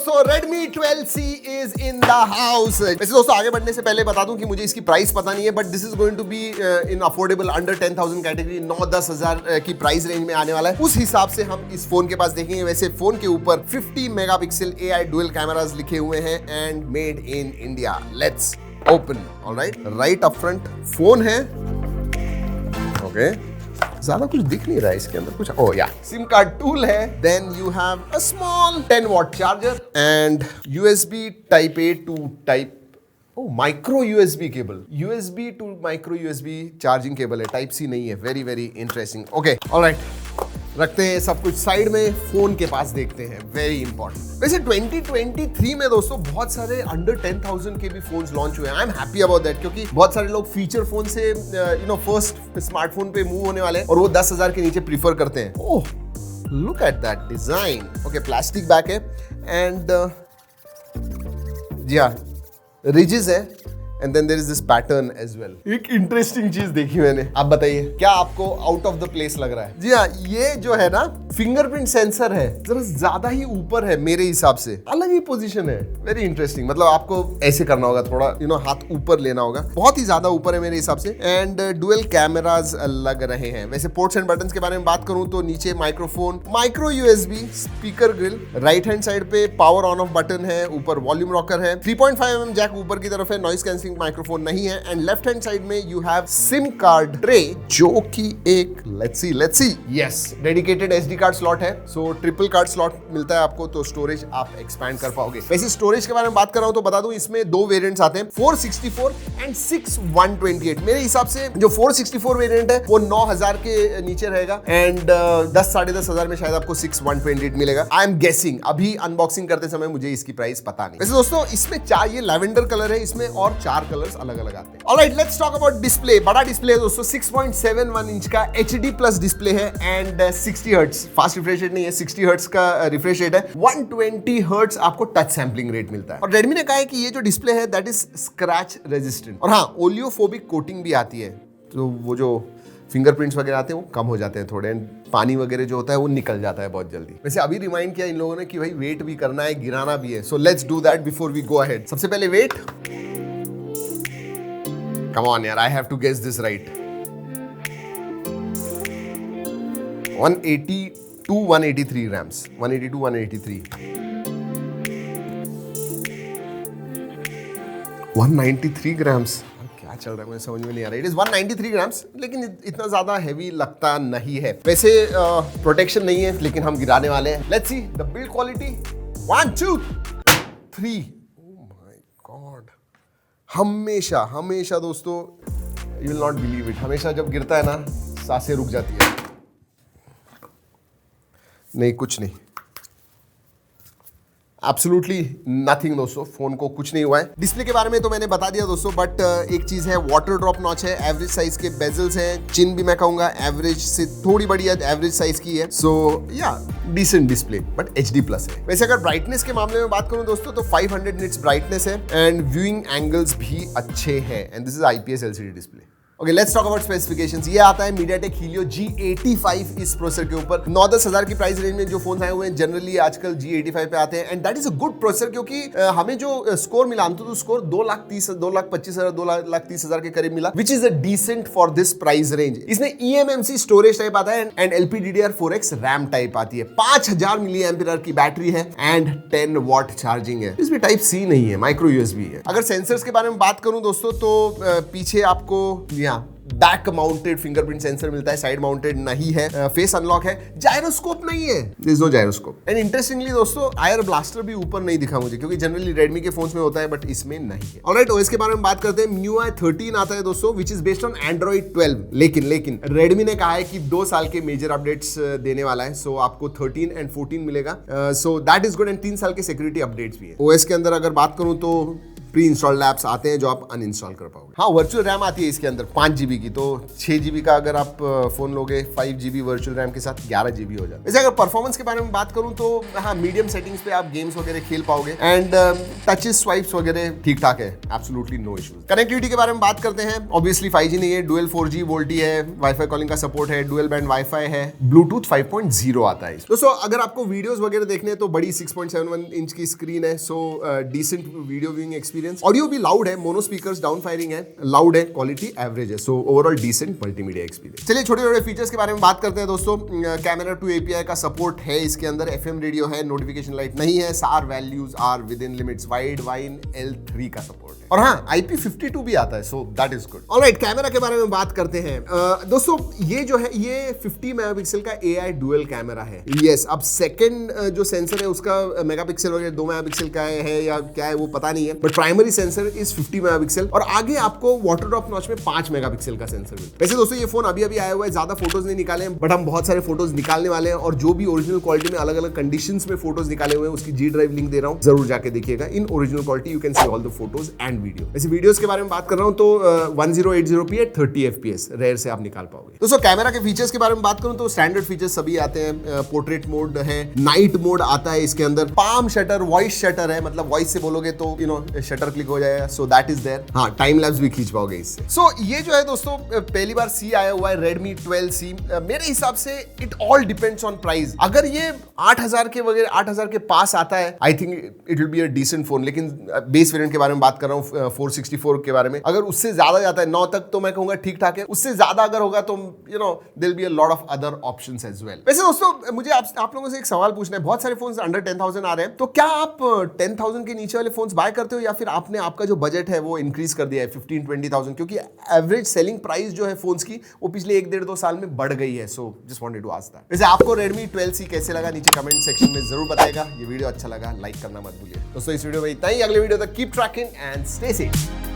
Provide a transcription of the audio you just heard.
दोस्तों Redmi 12C is in the house। वैसे दोस्तों आगे बढ़ने से पहले बता दूं कि मुझे इसकी प्राइस पता नहीं है, but this is going to be in affordable under 10,000 category, 9-10 हजार की प्राइस रेंज में आने वाला है। उस हिसाब से हम इस फोन के पास देखेंगे। वैसे फोन के ऊपर 50 मेगापिक्सल AI डुअल कैमरास लिखे हुए हैं and made in India. Let's open. Alright, right up front phone है। ओके, ज्यादा कुछ दिख नहीं रहा है इसके अंदर कुछ। Oh yeah, sim card tool है। Then you have a small 10 watt charger and USB type A to type micro USB cable. USB to micro USB charging cable है, टाइप C नहीं है। Very very interesting. Okay alright, रखते हैं सब कुछ side में, phone के पास देखते हैं। Very important. वैसे 2023 में दोस्तों बहुत सारे अंडर 10,000 के भी फोन्स लॉन्च हुए हैं। I am happy about that, क्योंकि बहुत सारे लोग फीचर फोन से फर्स्ट स्मार्टफोन पे मूव होने वाले हैं और वो 10,000 के नीचे प्रीफर करते हैं। Oh, look at that design. Okay, plastic back है एंड जी हाँ, रिजेस है and then there is this pattern as well. एक इंटरेस्टिंग चीज देखी मैंने, आप बताइए क्या आपको आउट ऑफ द प्लेस लग रहा है? जी हाँ, ये जो है ना फिंगरप्रिंट सेंसर है, जरा ज्यादा ही ऊपर है मेरे हिसाब से, अलग ही पोजीशन है। Very interesting. मतलब आपको ऐसे करना होगा, थोड़ा हाथ ऊपर लेना होगा, बहुत ही ज्यादा ऊपर है मेरे हिसाब से। एंड डुअल कैमरास लग रहे हैं। वैसे पोर्ट्स एंड बटन्स के बारे में बात करूं तो नीचे microphone, micro USB, speaker grill, right hand side पे पावर ऑन ऑफ बटन है, ऊपर वॉल्यूम रॉकर है, 3.5mm जैक ऊपर की तरफ है, नॉइस कैंसिलिंग माइक्रोफोन नहीं है। एंड लेफ्ट हैंड साइड में you have sim card tray, जो कि एक let's see yes dedicated SD card slot है। सो ट्रिपल कार्ड स्लॉट मिलता है आपको, तो स्टोरेज आप एक्सपैंड कर पाओगे। वैसे स्टोरेज के बारे में बात कर रहा हूं तो बता दूं, इसमें दो वेरिएंट्स आते हैं, 464 एंड 6128। मेरे हिसाब से जो 464 वेरिएंट है वो 9,000 के नीचे रहेगा एंड 10-10.5 हजार में शायद आपको 6128 मिलेगा। आई एम गेसिंग, अभी अनबॉक्सिंग करते समय मुझे इसकी प्राइस पता नहीं। वैसे दोस्तों इसमें ये लैवेंडर कलर है, इसमें और 4 कलर्स अलग अलग आते हैं। Alright, let's talk about display. बड़ा डिस्प्ले है दोस्तों, 6.71 इंच का HD प्लस डिस्प्ले है and 60 hertz fast refresh rate नहीं है, 60 हर्ट्ज का रिफ्रेश रेट है। 120 हर्ट्ज आपको टच सैंपलिंग रेट मिलता है। और रेडमी ने कहा है कि ये जो डिस्प्ले है दैट इज स्क्रैच रेजिस्टेंट। और हाँ, ओलियोफोबिक कोटिंग भी आती है, तो वो जो फिंगरप्रिंट्स वगैरह आते हैं वो कम हो जाते हैं थोड़े, पानी वगैरह जो होता है वो निकल जाता है बहुत जल्दी। वैसे अभी रिमाइंड किया इन लोगों ने कि भाई वेट भी करना है, गिराना भी है। So let's do that before we go ahead. सबसे पहले वेट। कम ऑन यार, I have to guess this right. 180-183 grams, 180-183, 193 grams. क्या चल रहा है मुझे समझ में नहीं आ रहा। इट इज 193 ग्राम्स, लेकिन इतना ज्यादा हैवी लगता नहीं है। वैसे प्रोटेक्शन नहीं है, लेकिन हम गिराने वाले हैं। Let's see the build quality. 1 2 3। Oh my God, हमेशा दोस्तों, you will not believe it, हमेशा जब गिरता है ना सांसें रुक जाती है। नहीं, कुछ नहीं, एब्सोल्युटली नथिंग दोस्तों, फोन को कुछ नहीं हुआ है। डिस्प्ले के बारे में तो मैंने बता दिया दोस्तों, बट एक चीज है, वाटर ड्रॉप नॉच है, एवरेज साइज के बेजल्स हैं, चिन भी मैं कहूंगा एवरेज से थोड़ी बड़ी है, एवरेज साइज की है। So yeah decent display, but HD plus है। वैसे अगर ब्राइटनेस के मामले में बात करूं दोस्तों तो 500 निट्स ब्राइटनेस है एंड व्यूइंग एंगल्स भी अच्छे हैं and this is IPS LCD display. Okay, let's talk about specifications. ये आता है MediaTek Helio G85 इस प्रोसेसर के ऊपर। 9-10 हजार की प्राइस रेंज में जो फोन आए हुए हैं जनरली आजकल G85 पे आते हैं and that is a good processor, क्योंकि हमें जो स्कोर मिला तो स्कोर 2,25,000 के करीब मिला, which is a decent for this price range. इसमें eMMC स्टोरेज टाइप आता है एंड LPDDR4X रैम टाइप आती है। 5000 mAh की बैटरी है एंड 10 वॉट चार्जिंग है। इसमें टाइप C नहीं है, माइक्रो USB है। अगर सेंसर्स के बारे में बात करूं दोस्तों तो पीछे आपको बैक माउंटेड फिंगरप्रिंट सेंसर मिलता है, साइड माउंटेड नहीं है। फेस अनलॉक है, जायरोस्कोप नहीं है, there is no gyroscope. And interestingly दोस्तों आयर ब्लास्टर भी ऊपर नहीं दिखा मुझे, क्योंकि जनरली रेडमी के फोन्स में होता है बट इसमें नहीं है। ऑलराइट, OS के बारे में बात करते हैं। MIUI 13 आता है दोस्तों, which is based on Android 12। लेकिन रेडमी ने कहा है कि 2 साल के मेजर अपडेट्स देने वाला है, सो आपको 13 एंड 14 मिलेगा। So that is good and 3 साल के सिक्योरिटी अपडेट्स भी है। OS के अंदर अगर बात करूं तो प्री इंस्टॉल्ड ऐप्स आते हैं जो आप अनइंस्टॉल कर पाओगे। हाँ, वर्चुअल रैम आती है इसके अंदर 5 GB की, तो 6 GB का अगर आप फोन लोगे 5 GB वर्चुअल रैम के साथ 11 GB हो जाता है। वैसे अगर परफॉर्मेंस के बारे में बात करूं तो हाँ, मीडियम सेटिंग्स पे आप गेम्स वगैरह खेल पाओगे एंड टचेस स्वाइप्स वगैरह ठीक ठाक है, एब्सोल्युटली नो इश्यूज। कनेक्टिविटी के बारे में बात करते हैं, ऑब्वियसली 5G नहीं है, डुअल 4G वोल्टी है, वाईफाई कॉलिंग का सपोर्ट है, डुअल बैंड वाईफाई है, ब्लूटूथ 5.0 आता है। दोस्तों अगर आपको वीडियोस वगैरह देखने हैं तो बड़ी 6.71 इंच की स्क्रीन है, so decent video viewing experience. Audio भी लाउड है, मोनो स्पीकर्स डाउन फायरिंग है, लाउड है, क्वालिटी एवरेज है, so overall decent multimedia experience. चलिए छोटे छोटे फीचर्स के बारे में बात करते हैं दोस्तों। कैमरा टू API का सपोर्ट है इसके अंदर, FM रेडियो है, नोटिफिकेशन लाइट नहीं है, SAR values are within limits, widevine L3 का सपोर्ट है और हाँ IP52 भी आता है, so that is good. Alright, camera के बारे में बात करते हैं दोस्तों। ये जो है ये 50 मेगापिक्सल का AI डुअल कैमरा है। यस, अब सेकंड जो सेंसर है उसका मेगापिक्सल वगैरह 2 मेगापिक्सल का है या क्या है वो पता नहीं है, but primary sensor is 50 megapixel और आगे आपको वाटर ड्रॉप नॉच में 5 मेगापिक्सल का सेंसर मिलता है। वैसे दोस्तों ये फोन अभी आया हुआ है, ज्यादा फोटोज नहीं निकाले हैं, बट हम बहुत सारे फोटोज निकालने वाले हैं और जो भी ओरिजिनल क्वालिटी में अलग अलग कंडीशंस में फोटोज निकाले हुए हैं उसकी G ड्राइव लिंक दे रहा हूं, जरूर जाके देखिएगा। In original quality you can see all the photos and video. वैसे वीडियोस के बारे में बात कर रहा हूं तो 1080p एट 30 FPS रेयर से आप निकाल पाओगे। दोस्तों कैमरा के फीचर्स के बारे में बात करूं तो स्टैंडर्ड फीचर्स सभी आते हैं। पोर्ट्रेट मोड है, नाइट मोड आता है इसके अंदर, पाम शटर, वॉइस शटर है, मतलब वॉइस से बोलोगे तो शटर क्लिक हो जाएगा, सो दैट इज देयर। हाँ, टाइम लैप्स भी खींच पाओगे इससे। सो ये जो है दोस्तों पहली बार C आया हुआ है, Redmi 12C। मेरे हिसाब से it all depends on price. अगर ये 8000 के वगैरह 8000 के पास आता है, I think it will be a decent phone. लेकिन बेस वेरिएंट के बारे में बात कर रहा हूँ 464 के बारे में, अगर उससे ज्यादा जाता है 9 तक तो मैं कहूंगा ठीक ठाक है, उससे ज्यादा अगर होगा तो there will be a lot of other options as well. वैसे दोस्तों मुझे आप लोगों से एक सवाल पूछना है, बहुत सारे फोन्स अंडर 10,000 आ रहे हैं, तो क्या आप 10,000 के नीचे वाले फोन्स बाय करते हो या फिर आपने आपका जो बजट है वो इंक्रीज कर दिया है 15-20,000? क्योंकि एवरेज सेलिंग प्राइस जो है फोन्स की वो पिछले 1-1.5-2 साल में बढ़ गई है। So just wanted to ask that. वैसे आपको Redmi 12C कैसे लगा नीचे कमेंट सेक्शन में जरूर बताएगा। ये वीडियो अच्छा लगा लाइक करना मत भूलिए दोस्तों। इस वीडियो में इतना ही, अगले वीडियो तक keep trekking and stay safe.